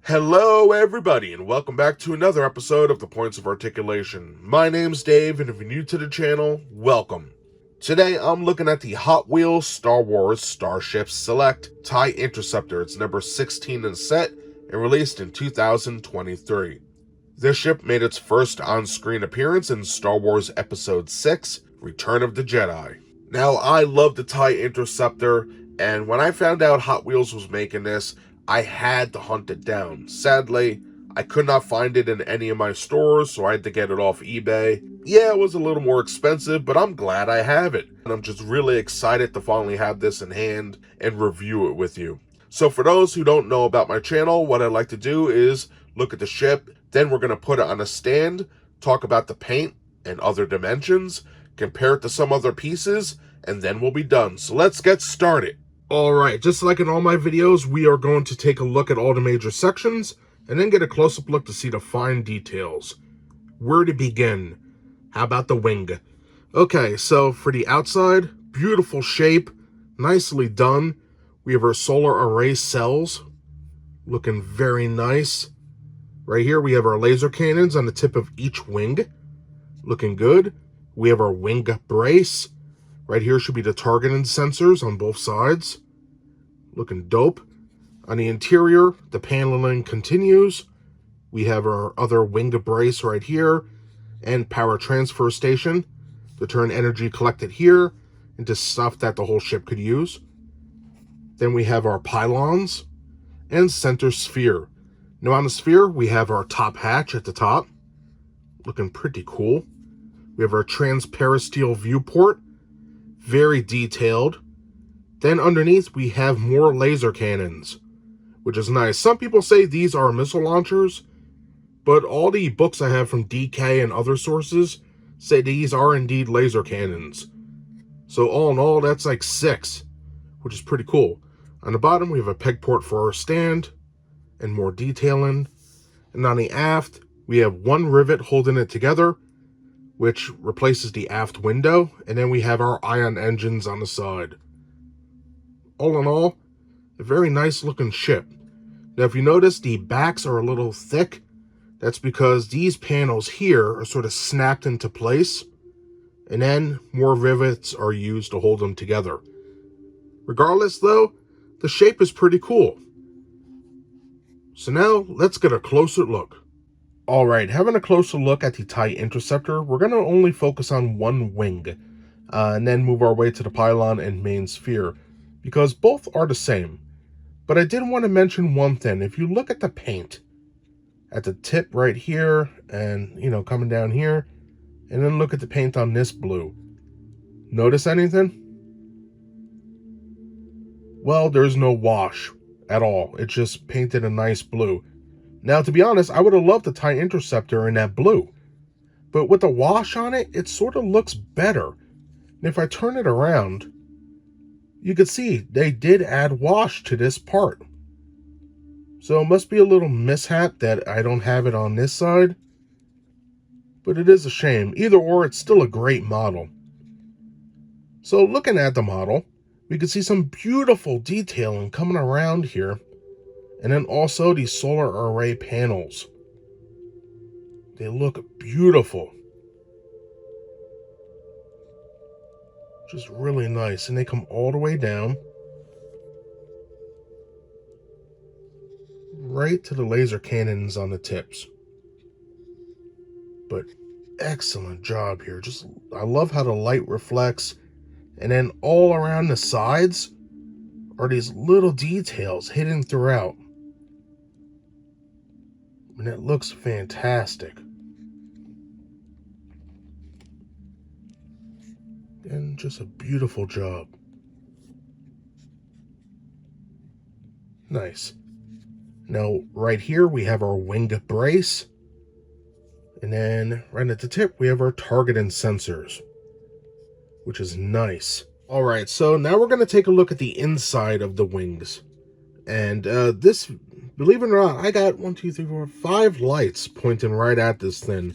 Hello everybody and welcome back to another episode of the Points of Articulation. My name's Dave and if you're new to the channel, welcome. Today I'm looking at the Hot Wheels Star Wars Starships Select TIE Interceptor. It's number 16 in the set and released in 2023. This ship made its first on-screen appearance in Star Wars Episode 6, Return of the Jedi. Now I love the TIE Interceptor, and when I found out Hot Wheels was making this, I had to hunt it down. Sadly, I could not find it in any of my stores, so I had to get it off eBay. Yeah, it was a little more expensive, but I'm glad I have it. And I'm just really excited to finally have this in hand and review it with you. So for those who don't know about my channel, what I like to do is look at the ship, then we're going to put it on a stand, talk about the paint and other dimensions, compare it to some other pieces, and then we'll be done. So let's get started. Alright, just like in all my videos, we are going to take a look at all the major sections, and then get a close-up look to see the fine details. Where to begin? How about the wing? Okay, so for the outside, beautiful shape, nicely done. We have our solar array cells, looking very nice. Right here we have our laser cannons on the tip of each wing, looking good. We have our wing brace. Right here should be the targeting sensors on both sides. Looking dope. On the interior, the paneling continues. We have our other wing brace right here and power transfer station to turn energy collected here into stuff that the whole ship could use. Then we have our pylons and center sphere. Now on the sphere, we have our top hatch at the top. Looking pretty cool. We have our transparisteel viewport. Very detailed. Then underneath we have more laser cannons, which is nice. Some people say these are missile launchers, but all the books I have from DK and other sources say these are indeed laser cannons. So all in all, that's like 6, which is pretty cool. On the bottom we have a peg port for our stand and more detailing. And on the aft we have one rivet holding it together, which replaces the aft window, and then we have our ion engines on the side. All in all, a very nice looking ship. Now if you notice, the backs are a little thick. That's because these panels here are sort of snapped into place, and then more rivets are used to hold them together. Regardless though, the shape is pretty cool. So now let's get a closer look. Alright, having a closer look at the TIE Interceptor, we're going to only focus on one wing, and then move our way to the pylon and main sphere, because both are the same. But I did want to mention one thing. If you look at the paint, at the tip right here, and, coming down here, and then look at the paint on this blue. Notice anything? Well, there's no wash at all. It's just painted a nice blue. Now, to be honest, I would have loved the TIE Interceptor in that blue. But with the wash on it, it sort of looks better. And if I turn it around, you can see they did add wash to this part. So it must be a little mishap that I don't have it on this side. But it is a shame. Either or, it's still a great model. So looking at the model, we can see some beautiful detailing coming around here. And then also these solar array panels. They look beautiful. Just really nice. And they come all the way down. Right to the laser cannons on the tips. But excellent job here. I love how the light reflects. And then all around the sides are these little details hidden throughout. And it looks fantastic. And just a beautiful job. Nice. Now, right here we have our wing brace. And then right at the tip we have our targeting sensors, which is nice. Alright, so now we're going to take a look at the inside of the wings. And this, believe it or not, I got 5 lights pointing right at this thing.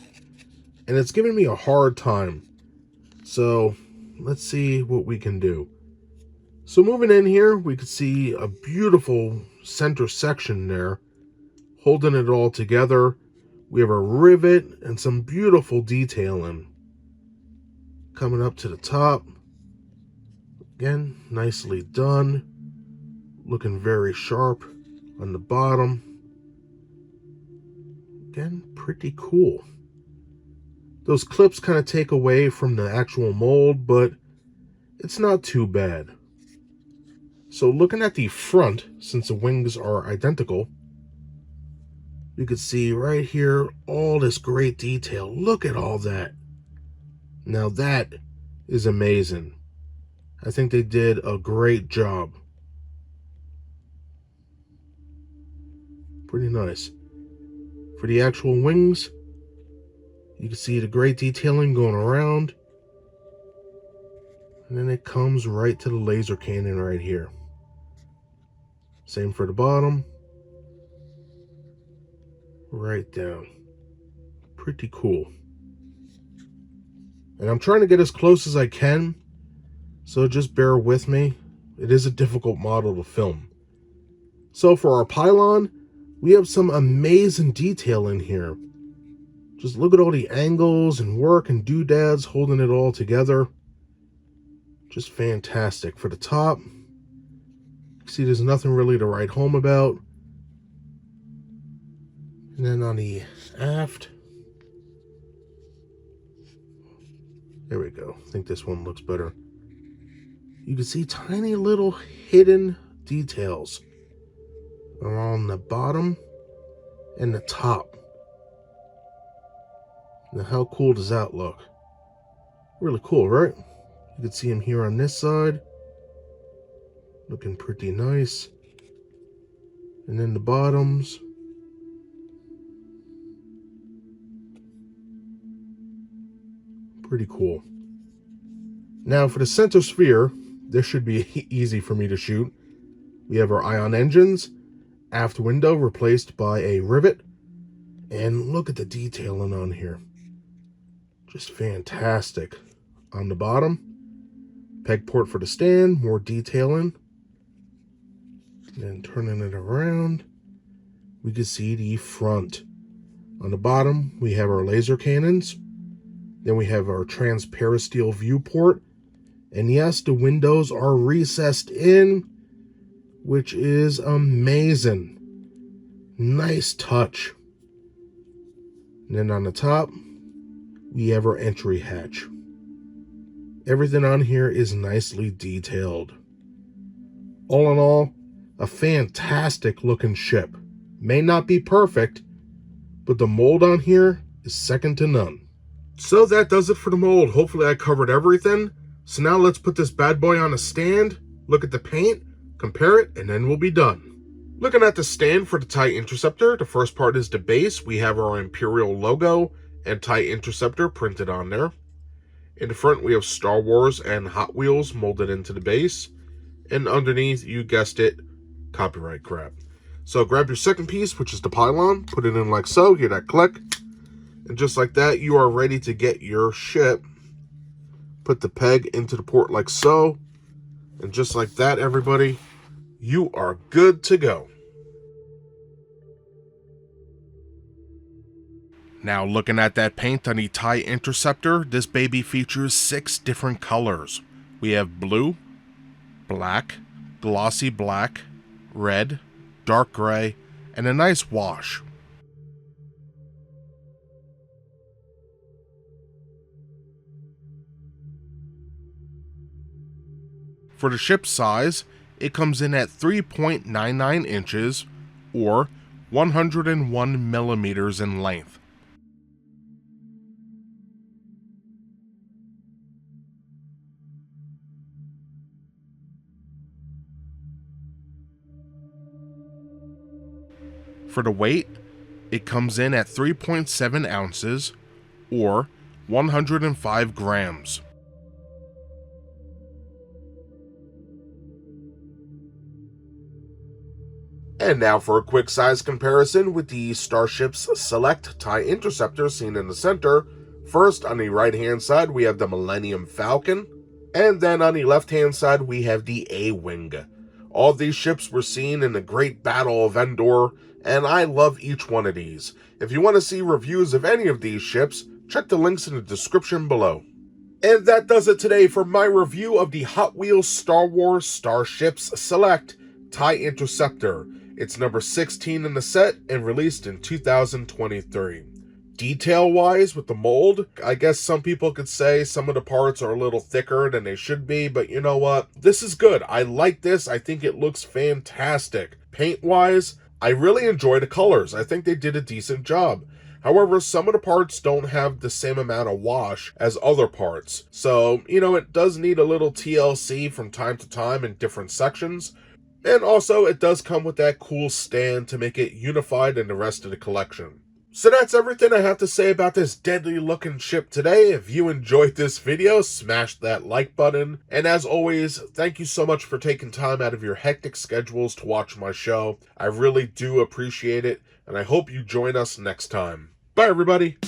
And it's giving me a hard time. So let's see what we can do. So moving in here, we can see a beautiful center section there holding it all together. We have a rivet and some beautiful detailing. Coming up to the top. Again, nicely done. Looking very sharp on the bottom. Again, pretty cool. Those clips kind of take away from the actual mold, but it's not too bad. So looking at the front, since the wings are identical, you can see right here all this great detail. Look at all that. Now that is amazing. I think they did a great job. Pretty nice. For the actual wings, you can see the great detailing going around. And then it comes right to the laser cannon right here. Same for the bottom. Right down. Pretty cool. And I'm trying to get as close as I can, so just bear with me. It is a difficult model to film. So for our pylon, we have some amazing detail in here. Just look at all the angles and work and doodads holding it all together. Just fantastic. For the top, see there's nothing really to write home about. And then on the aft, there we go. I think this one looks better. You can see tiny little hidden details around the bottom and the top. Now how cool does that look? Really cool, right? You can see him here on this side. Looking pretty nice. And then the bottoms. Pretty cool. Now for the center sphere, this should be easy for me to shoot. We have our ion engines, aft window replaced by a rivet, and look at the detailing on here. Just fantastic. On the bottom, peg port for the stand, more detailing. And then turning it around, we can see the front. On the bottom, we have our laser cannons. Then we have our transparasteel viewport. And yes, the windows are recessed in, which is amazing. Nice touch. And then on the top, we have our entry hatch. Everything on here is nicely detailed. All in all, a fantastic looking ship. May not be perfect, but the mold on here is second to none. So that does it for the mold. Hopefully I covered everything. So now let's put this bad boy on a stand, look at the paint, compare it, and then we'll be done. Looking at the stand for the TIE Interceptor, the first part is the base. We have our Imperial logo and TIE Interceptor printed on there. In the front, we have Star Wars and Hot Wheels molded into the base. And underneath, you guessed it, copyright crap. So grab your second piece, which is the pylon, put it in like so, hear that click. And just like that, you are ready to get your ship. Put the peg into the port like so. And just like that, everybody, you are good to go. Now looking at that paint on the TIE Interceptor, this baby features 6 different colors. We have blue, black, glossy black, red, dark gray, and a nice wash. For the ship's size, it comes in at 3.99 inches or 101 millimeters in length. For the weight, it comes in at 3.7 ounces or 105 grams. And now for a quick size comparison with the Starships Select TIE Interceptor seen in the center. First, on the right hand side, we have the Millennium Falcon. And then on the left hand side, we have the A-Wing. All these ships were seen in the Great Battle of Endor, and I love each one of these. If you want to see reviews of any of these ships, check the links in the description below. And that does it today for my review of the Hot Wheels Star Wars Starships Select TIE Interceptor. It's number 16 in the set and released in 2023. Detail-wise with the mold, I guess some people could say some of the parts are a little thicker than they should be, but you know what? This is good. I like this. I think it looks fantastic. Paint-wise, I really enjoy the colors. I think they did a decent job. However, some of the parts don't have the same amount of wash as other parts. So, it does need a little TLC from time to time in different sections. And also, it does come with that cool stand to make it unified in the rest of the collection. So that's everything I have to say about this deadly looking ship today. If you enjoyed this video, smash that like button. And as always, thank you so much for taking time out of your hectic schedules to watch my show. I really do appreciate it, and I hope you join us next time. Bye, everybody.